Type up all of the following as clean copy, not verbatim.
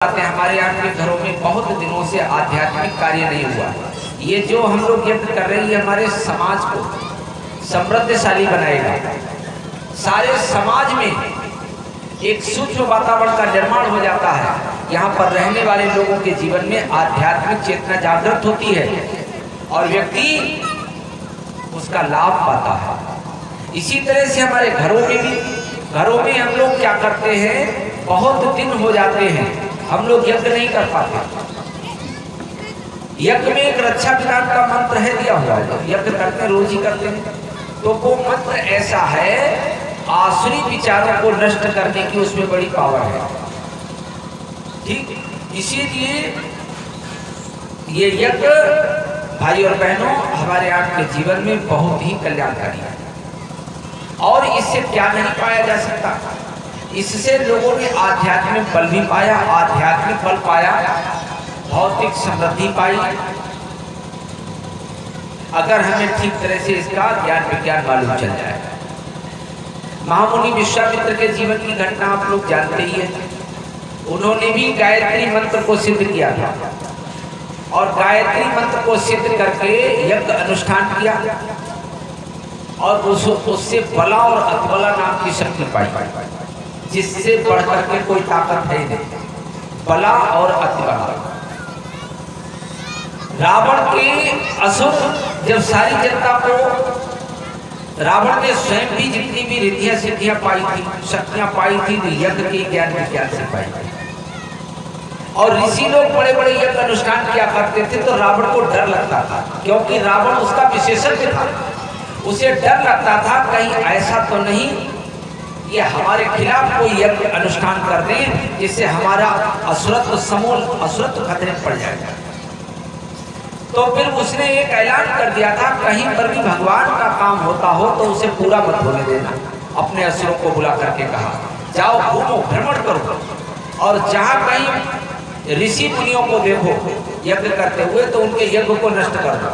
आते हैं हमारे यहाँ के घरों में बहुत दिनों से आध्यात्मिक कार्य नहीं हुआ। ये जो हम लोग यज्ञ कर रहे हैं हमारे समाज को समृद्धशाली बनाएगा। सारे समाज में एक सूक्ष्म वातावरण का निर्माण हो जाता है। यहाँ पर रहने वाले लोगों के जीवन में आध्यात्मिक चेतना जागृत होती है और व्यक्ति उसका लाभ पाता है। इसी तरह से हमारे घरों में हम लोग क्या करते हैं, बहुत दिन हो जाते हैं हम लोग यज्ञ नहीं कर पाते। यज्ञ में एक रक्षा विधान का मंत्र है दिया हुआ है, यज्ञ करते हैं रोज ही करते हैं। तो वो मंत्र ऐसा है, आसुरी विचारों को नष्ट करने की उसमें बड़ी पावर है। ठीक, इसीलिए ये यज्ञ भाई और बहनों हमारे आपके जीवन में बहुत ही कल्याणकारी है। और इससे क्या नहीं पाया जा सकता, इससे लोगों ने आध्यात्मिक बल भी पाया, आध्यात्मिक बल पाया, भौतिक समृद्धि पाई, अगर हमें ठीक तरह से इसका ज्ञान विज्ञान मालूम चल जाए। महामुनि विश्वामित्र के जीवन की घटना आप लोग जानते ही है। उन्होंने भी गायत्री मंत्र को सिद्ध किया था और गायत्री मंत्र को सिद्ध करके यज्ञ अनुष्ठान किया और उससे बला और अतबला नाम की शक्ति पाई, जिससे बढ़ करके कोई ताकत है नहीं, बला और अतिबला। रावण के असुर जब सारी जनता को, रावण ने स्वयं भी जितनी भी रिद्धियां सिद्धियां पाई थी, शक्तियां पाई थी, तो यज्ञ के ज्ञान विज्ञान से पाई। और ऋषि लोग बड़े बड़े यज्ञ अनुष्ठान किया करते थे तो रावण को डर लगता था, क्योंकि रावण उसका विशेषज्ञ था। उसे डर लगता था कहीं ऐसा तो नहीं ये हमारे खिलाफ कोई यज्ञ अनुष्ठान कर दें जिससे हमारा असुरत्व समूल असुरत्व खतरे में पड़ जाएगा। तो फिर उसने एक ऐलान कर दिया था, कहीं पर भी भगवान का काम होता हो तो उसे पूरा मत होने देना। अपने असुरों को बुला करके कहा, जाओ घूमो भ्रमण करो और जहां कहीं ऋषि मुनियों को देखो यज्ञ करते हुए तो उनके यज्ञ को नष्ट कर दो,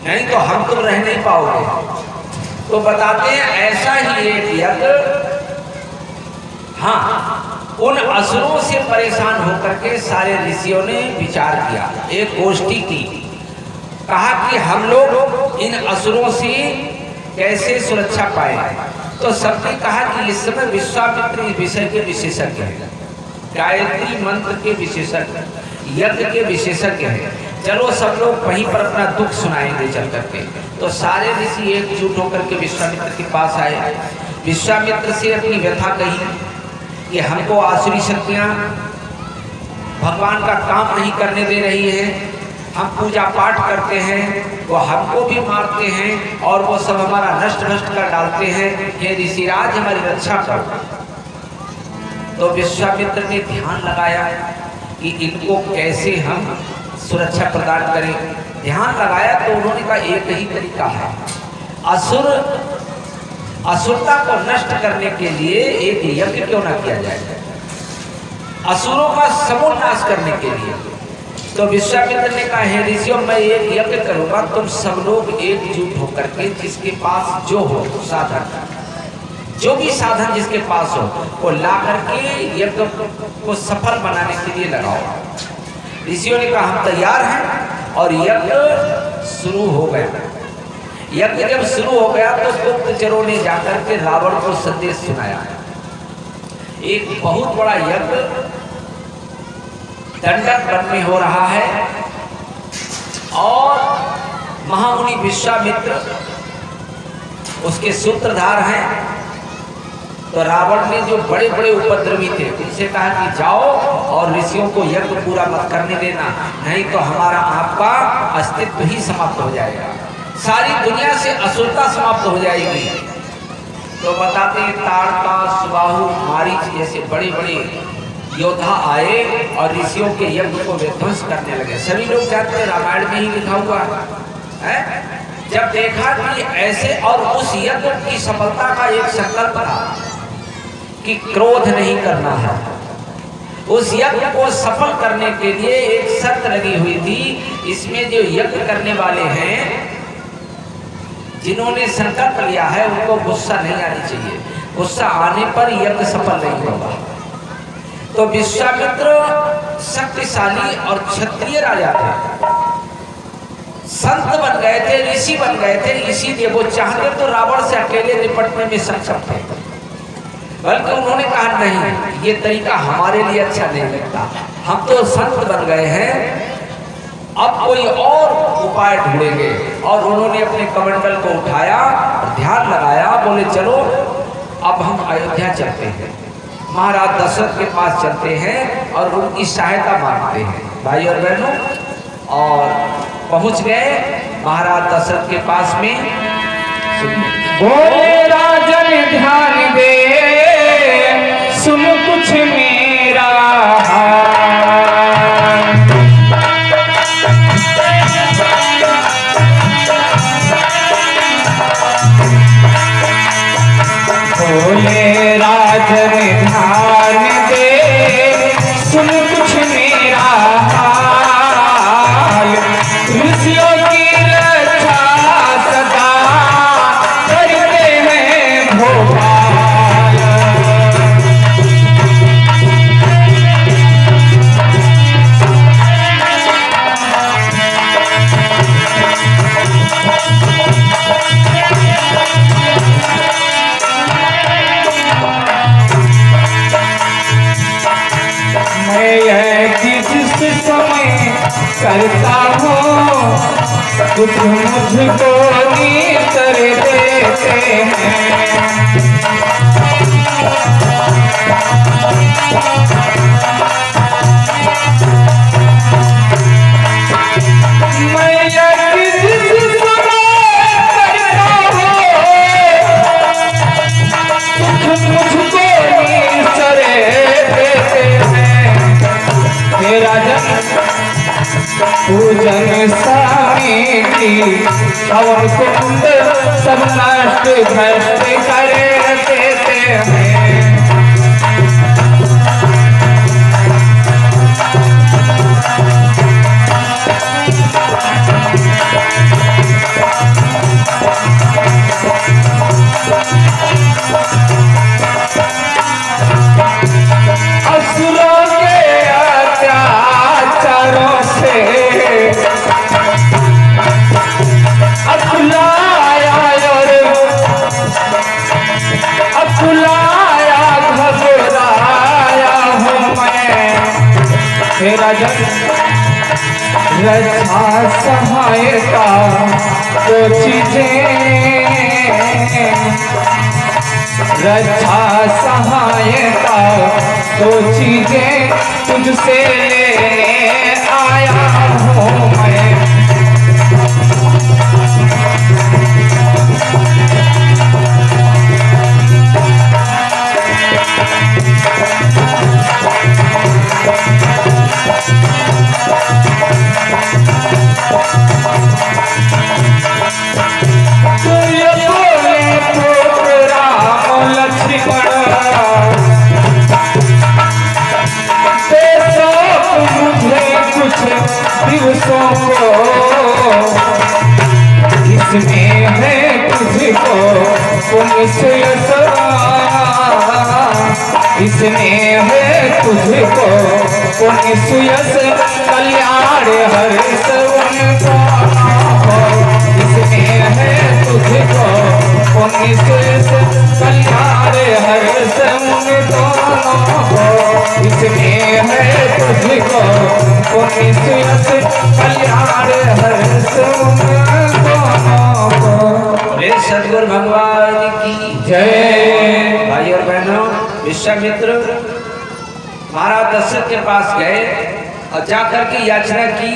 नहीं तो हम तुम रह नहीं पाओगे। तो बताते हैं ऐसा ही एक यज्ञ, हाँ, उन असुरों से परेशान होकर के सारे ऋषियों ने विचार किया, एक गोष्ठी की, कहा कि हम लोग इन असुरों से कैसे सुरक्षा पाए। तो सबने कहा कि इस समय विश्वामित्र इस विषय के विशेषज्ञ हैं, गायत्री मंत्र के विशेषज्ञ, यज्ञ के विशेषज्ञ हैं, चलो सब लोग वहीं पर अपना दुख सुनाएंगे चल करके। तो सारे ऋषि एकजुट होकर के विश्वामित्र के पास आए, विश्वामित्र से अपनी व्यथा कही कि हमको आसुरी शक्तियाँ भगवान का काम नहीं करने दे रही है, हम पूजा पाठ करते हैं वो हमको भी मारते हैं और वो सब हमारा नष्ट भ्रष्ट कर डालते हैं, हे ऋषिराज हमारी रक्षा करो। तो विश्वामित्र ने ध्यान लगाया कि इनको कैसे हम सुरक्षा प्रदान करें। ध्यान लगाया तो उन्होंने कहा एक ही तरीका है, असुरता को नष्ट करने के लिए एक यज्ञ क्यों ना किया जाए, असुरों का समूल नाश करने के लिए। तो विश्वामित्र ने कहा, हे ऋषियों मैं एक यज्ञ करूंगा, तुम सब लोग एकजुट होकर के जिसके पास जो हो साधन, जो भी साधन जिसके पास हो वो ला करके यज्ञ को सफल बनाने के लिए लगाओ। ऋषियों ने कहा हम तैयार हैं और यज्ञ शुरू हो गया। यज्ञ जब शुरू हो गया तो गुप्तचरों ने जाकर के रावण को संदेश सुनाया, एक बहुत बड़ा यज्ञ दंडक वन में हो रहा है और महामुनि विश्वामित्र उसके सूत्रधार हैं। तो रावण ने जो बड़े बड़े उपद्रवी थे उनसे कहा कि जाओ और ऋषियों को यज्ञ पूरा मत करने देना, नहीं तो हमारा आपका अस्तित्व ही समाप्त हो जाएगा, सारी दुनिया से असुरता समाप्त हो जाएगी। तो बताते हैं ताड़का, सुबाहु, मारीच जैसे बड़े बड़े योद्धा आए और ऋषियों के यज्ञ को विध्वंस करने लगे। सभी लोग जानते हैं, रामायण में ही लिखा हुआ है। जब देखा कि ऐसे, और उस यज्ञ की सफलता का एक संकल्प था कि क्रोध नहीं करना है। उस यज्ञ को सफल करने के लिए एक शर्त लगी हुई थी, इसमें जो यज्ञ करने वाले हैं, जिन्होंने संकल्प लिया है, उनको गुस्सा नहीं आनी चाहिए, गुस्सा आने पर यज्ञ सफल नहीं होगा। तो विश्वामित्र शक्तिशाली और क्षत्रिय राजा थे, संत बन गए थे, ऋषि बन गए थे, इसीलिए वो चाहते तो रावण से अकेले निपटने में सक्षम थे, बल्कि उन्होंने कहा नहीं, ये तरीका हमारे लिए अच्छा नहीं लगता, हम तो संत बन गए हैं, अब कोई और उपाय ढूंढेंगे। और उन्होंने अपने कमंडल को उठाया, ध्यान लगाया, बोले चलो अब हम अयोध्या चलते हैं, महाराज दशरथ के पास चलते हैं और उनकी सहायता मांगते हैं। भाई और बहनों, और पहुंच गए महाराज दशरथ के पास में। बोले राजन ध्यान दे, सुन कुछ मेरा बोले राजन ध्यान दे, सुन कुछ मेरा हाल, ऋषियों की रक्षा सदा करते हैं भोपाल। करता हूँ कुछ मुझको नीतर देते हैं, मैं जिस समय करता हूँ कुछ मुझको नीतर देते हैं। मेरा पूजन स्वामी की पवन कुंड सब नष्ट भ्रष्ट कर देते हैं। असुरों के अत्याचारों से अकुलाया घबराया हूँ मैं, मेरा रक्षा सहायता तो चीजें, रक्षा सहायता तो चीजें तुझसे लेने आया हूँ मैं। दिवसों को इसमें है तुझको पुण्य यश, इसमें है तुझको पुण्य यश कल्याण हर्ष उनको, इसमें है तुझको पुण्य यश कल्याण हर्ष उनको, इसमें है तुझको पुण्य यश कल्याण हर्ष उनको। सदगुरु भगवान की जय। भाई और बहनों, विश्वामित्र महाराज दशरथ के पास गए और जाकर के याचना की,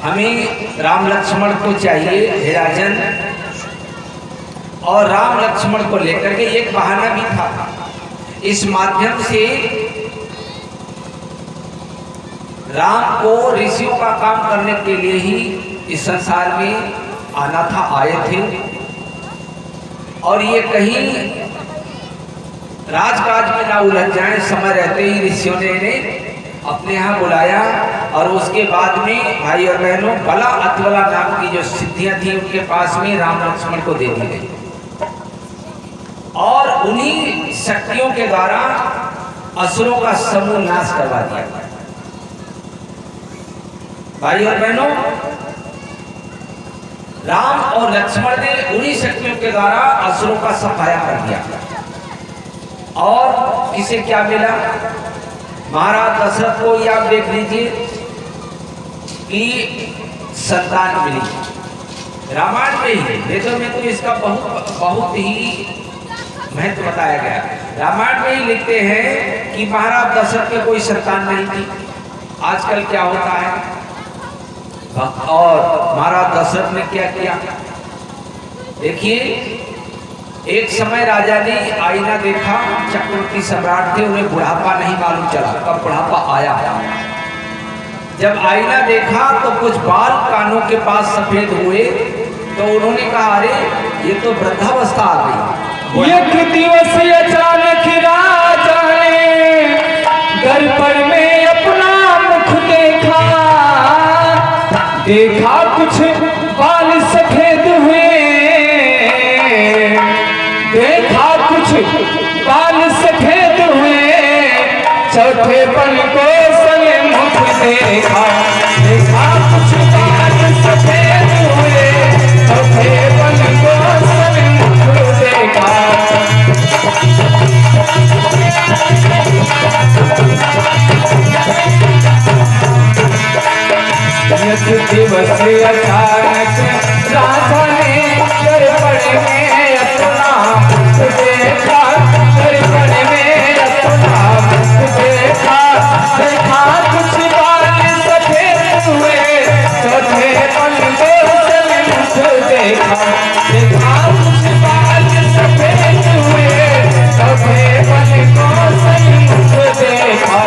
हमें राम लक्ष्मण को चाहिए हे राजन, और राम लक्ष्मण को लेकर के एक बहाना भी था, इस माध्यम से राम को ऋषियों का काम करने के लिए ही इस संसार में आना था, आए थे, और ये कहीं राजकाज में ना उलझ जाए, समय रहते ही ऋषियों ने इन्हें अपने यहाँ बुलाया, और उसके बाद में भाई और बहनों बला अतबला नाम की जो सिद्धियां थी उनके पास में राम लक्ष्मण को दे दी गई, और उन्हीं शक्तियों के द्वारा असुरों का समूह नाश करवा दिया। भाई और बहनों, राम और लक्ष्मण ने उन्हीं शक्तियों के द्वारा असुरों का सफाया कर दिया। और इसे क्या मिला? महाराज दशरथ को आप देख लीजिए कि संतान मिली। रामायण में ही, वेदों में तो इसका बहुत ही महत्व बताया गया। रामायण में ही लिखते हैं कि महाराज दशरथ के कोई संतान नहीं थी। आजकल क्या होता है, और महाराज दशरथ ने क्या किया? देखिए, एक समय राजा ने आईना देखा, चक्रवर्ती सम्राट थे, उन्हें बुढ़ापा नहीं मालूम चला कब बुढ़ापा आया। जब आईना देखा तो कुछ बाल कानों के पास सफेद हुए, तो उन्होंने कहा अरे ये तो वृद्धावस्था आ गई। एक दिवस अचानक राजा ने दर्पण में अपना मुख देखा, देखा कुछ बाल सफेद हुए, देखा कुछ बाल सफेद हुए, चौथे पल को सले मुख देखा, देखा कुछ बाल सफेद हुए, चौथे पल को सले मुख देखा। एक दिवस अचानक राजा ने दर्पण में अपना मुख देखा, दर्पण में अपना मुख देखा, देखा कुछ बाल सफेद हुए, चौथे पल को सले मुख देखा, देखा कुछ बाल सफेद हुए, चौथे पल को सले मुख देखा,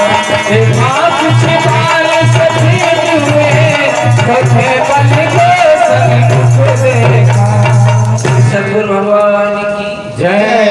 देखा कुछ बाल सफेद हुए, चौथे पल को सले मुख देखा। सद्गुरु भगवान की जय।